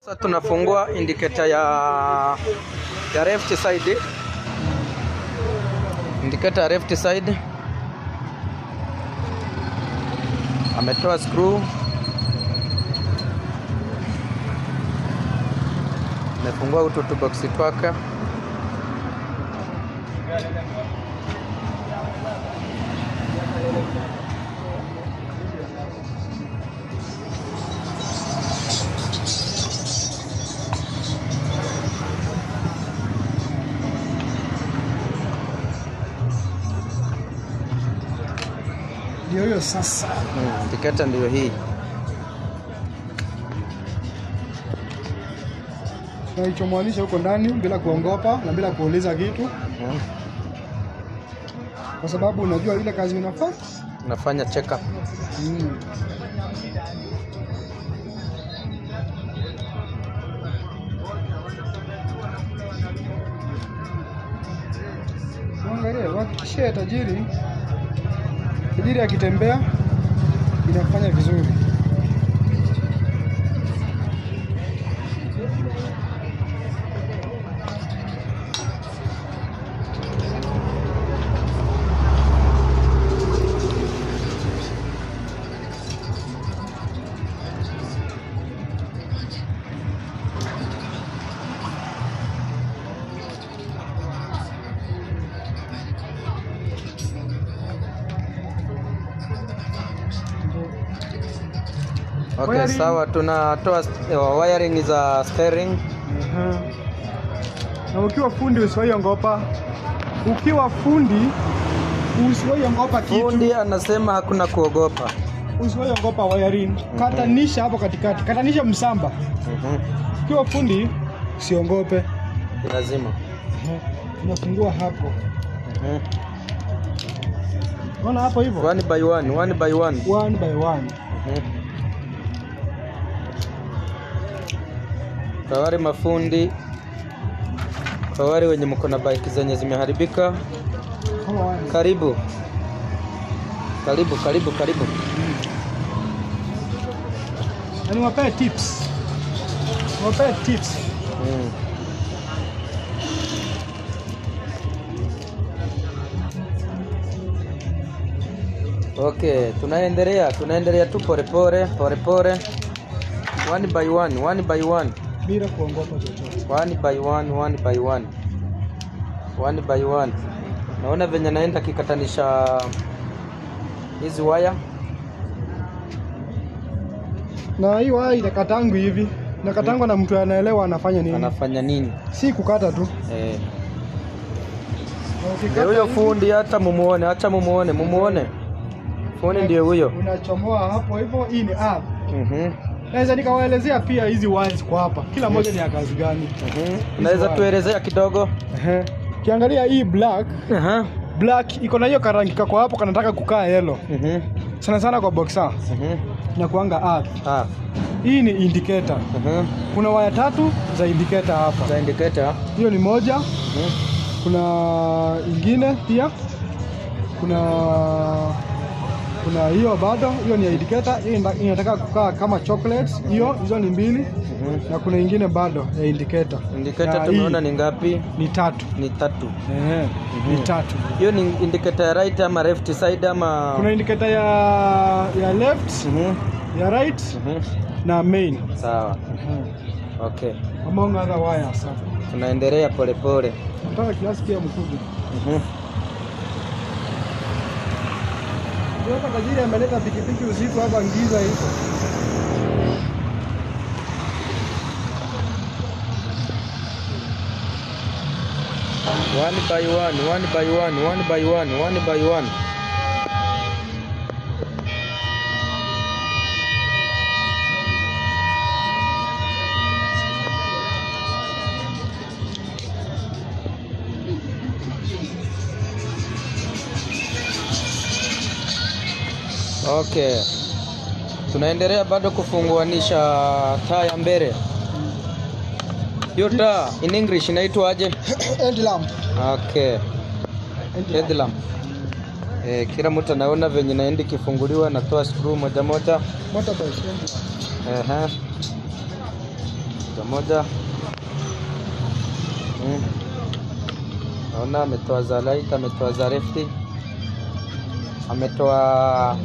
Sasa tunafungua indicator ya left side. Indicator ya left side. Ametoa screw. Amefungua utu box twaka. Ndio hiyo sasa. Indicator ndio hii. Tunaichomwanisha huko ndani bila kuongopa na bila kuuliza kitu. Kwa sababu unajua ile kazi unafanya. Unafanya check up. Angalia, wakishia tajiri akitembea inafanya vizuri. Okay, sawa, tunatoa wiring za steering. Na ukiwa fundi usiwahi ngopa. Ukiwa fundi usiwahi ngopa kitu. Fundi anasema hakuna kuogopa. Usiwahi ngopa wiring. Katanisha hapo katikati. Katanisha msamba. Ukiwa fundi usiongope. Lazima. Unafungua hapo. Unaona hapo hivyo? One by one. One by one. Kwa wale mafundi, kwa wale wenye mko na bike zenye zimeharibika, karibu. Yaani wapee tips. Okay, tunaendelea tu pole. One by one. Bila kuongopa chochote. One by one. Naona venye naenda kikatanisha hizi waya. Na hii waya inakatangu hivi. Inakatangwa na mtu anaelewa anafanya nini. Si kukata tu. Huyo fundi hata mumuone. Fundi ndio huyo. Unachomoa hapo hivyo, hii ni app. Naweza nikawaelezea pia hizi wires kwa hapa. Kila moja ni ya kazi gani? Unaweza tuelezea kidogo? Kiangalia hii black. Black iko na hiyo karangi kwa hapo kanataka kukaa yellow. Sana kwa boxer. Na kuanga earth. Hii ni indicator. Kuna waya 3 za indicator hapa. Hiyo ni moja. Kuna ingine pia. Kuna hiyo bado, hiyo ni indicator, hiyo inataka kukaa kama chocolates, hizo ni 2. Na kuna ingine bado ya indicator. Indicator tumeona ni ngapi? Ni 3. Ni 3. Ni 3. Hiyo ni indicator ya right ama left side ama? Kuna indicator ya left, ya right, na main. Sawa. Okay. Among other wires. Tunaendelea pole. Nataka kiasi pia mkubwa. Hapa tajiri ameleta pikipiki usiku hapa ngiza hizo. One by one. Okay. Tunaendelea bado kufunguanisha taa ya mbele. Hiyo taa in English inaitwa aje? Headlamp. Okay. Headlamp. Kila mtu anaona venye naenda kifunguliwa, natoa screw moja moja. Motor by moja. Naona ametoa za light, ametoa za left, ametoa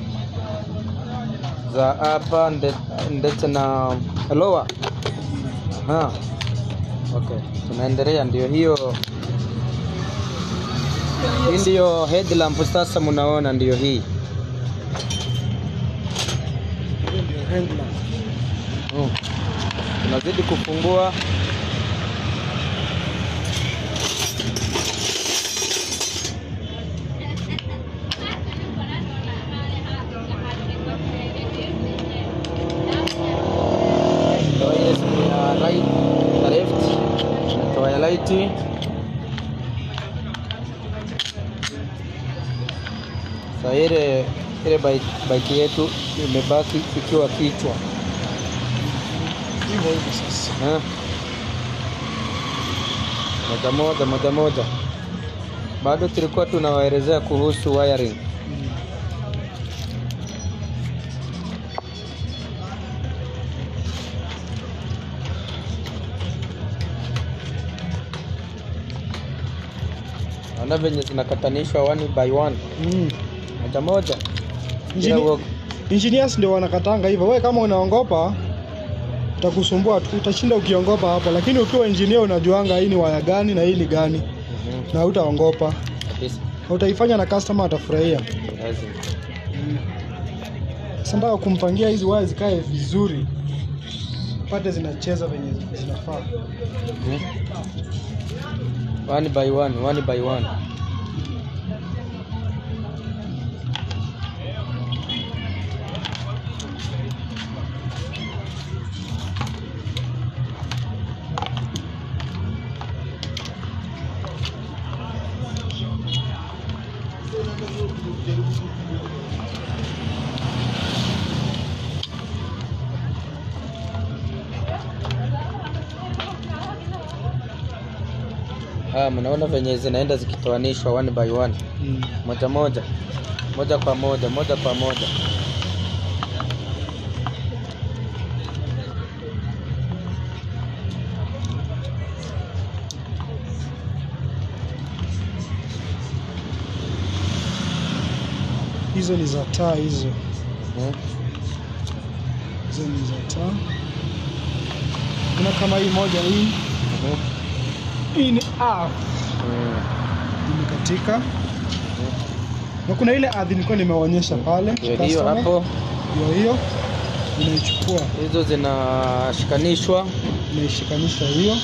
za hapa ndetse na lower. Okay, tunaendelea. Ndio hiyo, hii ndio headlamp sasa, mnaona ndio hii. Tunazidi kufungua. Sasa ile bike yetu imebaki ikiwa kichwa hivyo sasa. Moja. Bado tulikuwa tunawaelezea kuhusu wiring. Naona venye zinakatanishwa one by one. Moja. Engineers ndio wanakatanga hivyo. Wewe kama unaongopa utakusumbua tu, utashinda ukiongopa hapo, lakini ukiwa engineer unajuanga hii ni waya gani na hii ni gani. Na utaongopa. Utaifanya na customer atafurahia. Sasa ndio kumpangia hizi waya zikae vizuri, pate zinacheza venye zinafaa. One by one. Mnaona venye zinaenda zikitoanishwa one by one. Moja kwa moja. Hizo ni za taa hizo. Hizo ni za taa. Kuna kama hii moja hii. Hii ni imekatika. Na kuna ile ardhi nilikuwa nimeonyesha pale. Hiyo hapo. Hiyo inaichukua. Hizo zinashikanishwa. Inaishikanisha hiyo.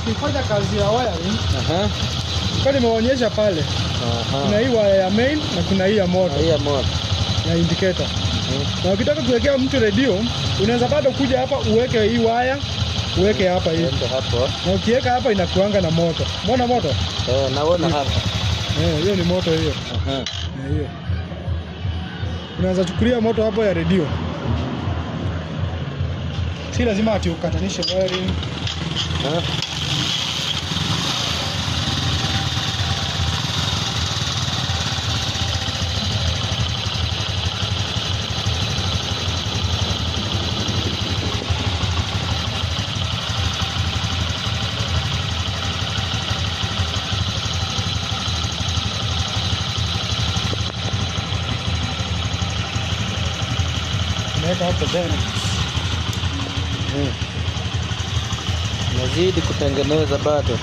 Ukifanya kazi ya wiring, kwa nimeonyesha pale. Kuna hii wire ya main na kuna hii ya moto. Ya indicator. Na ukitaka kuwekea mtu radio, unaweza bado kuja hapa uweke hii wire, uweke hapa hii. Na ukiweka hapa inakuanga na moto. Umeona moto? Naona hapa. Hiyo ni moto hiyo. Hiyo. Unaweza chukulia moto hapo ya radio. Si lazima ati ukatanishe wiring. Naweka hapo tena. Nazidi kutengeneza bado.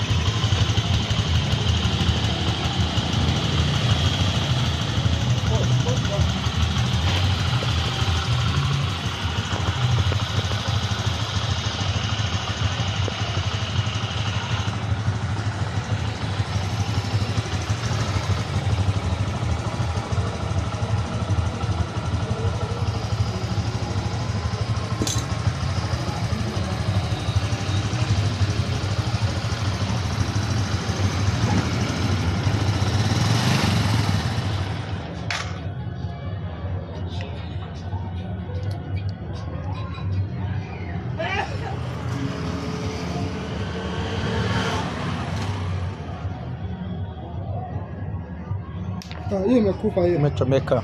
Hiyo imekufa hiyo. Imechomeka.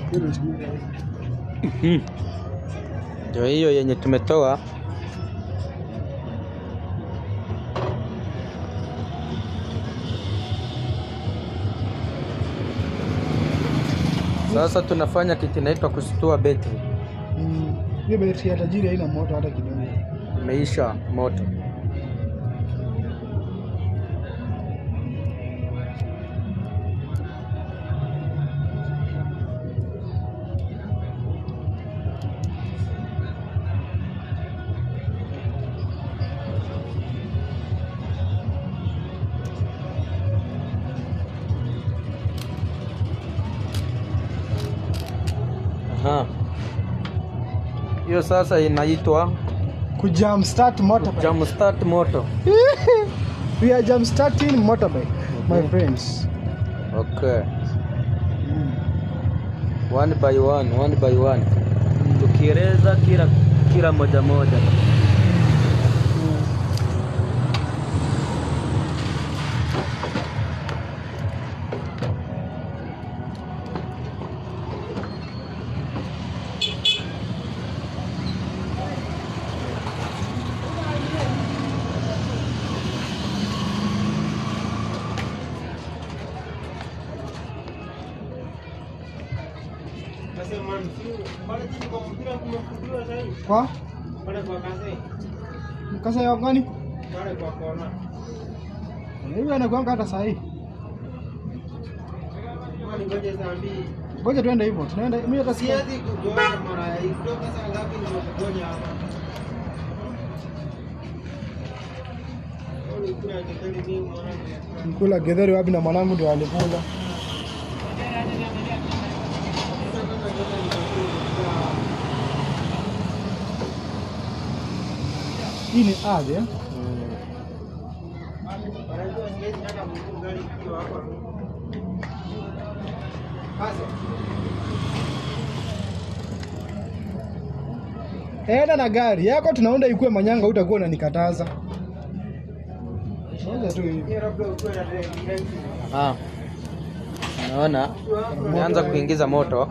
Ndio hiyo yenye tumetoa. Sasa tunafanya kitu inaitwa kusitua betri. Hiyo betri ya tajiri haina moto hata kidogo. Imeisha moto. Hiyo sasa inaitwa jump start motorbike. Jump start motor. We are jump starting motorbike, my friends. Okay. One by one. Tukieleza kila moja. Kwa? Kasa ya gani? Hivi anakuanga hata sahi. Ngoja tuende hivyo. Tunaenda mimi hata siwezi kugonya mara hii. Kutoka saa ngapi nimekugonya hapa? Mkula getheri wapi na mwanangu ndio alikula. Hii ni ardhi eh? Enda na gari yako tunaunda ikuwe manyanga, utakuwa unanikataza. Naona umeanza kuingiza moto.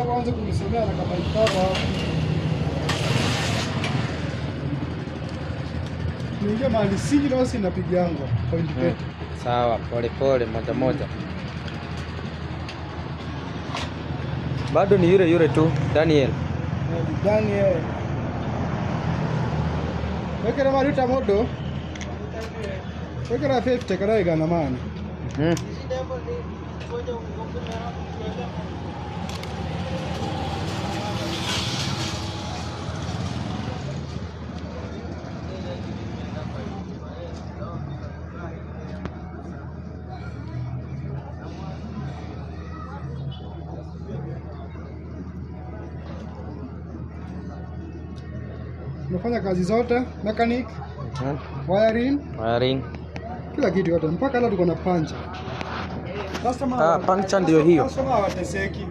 Kwanza kunisomea na kama ikaba. Niingia mahali serious napiga yangu point pete. Sawa, pole moja. Bado ni yule tu, Daniel. Wekera maruta modo. Wekera 50 karaiga na mani. Nafanya kazi zote, mechanic, wiring, kila kitu yote, mpaka hata tuko na punch. Punch ndio hiyo. Customer hawateseki.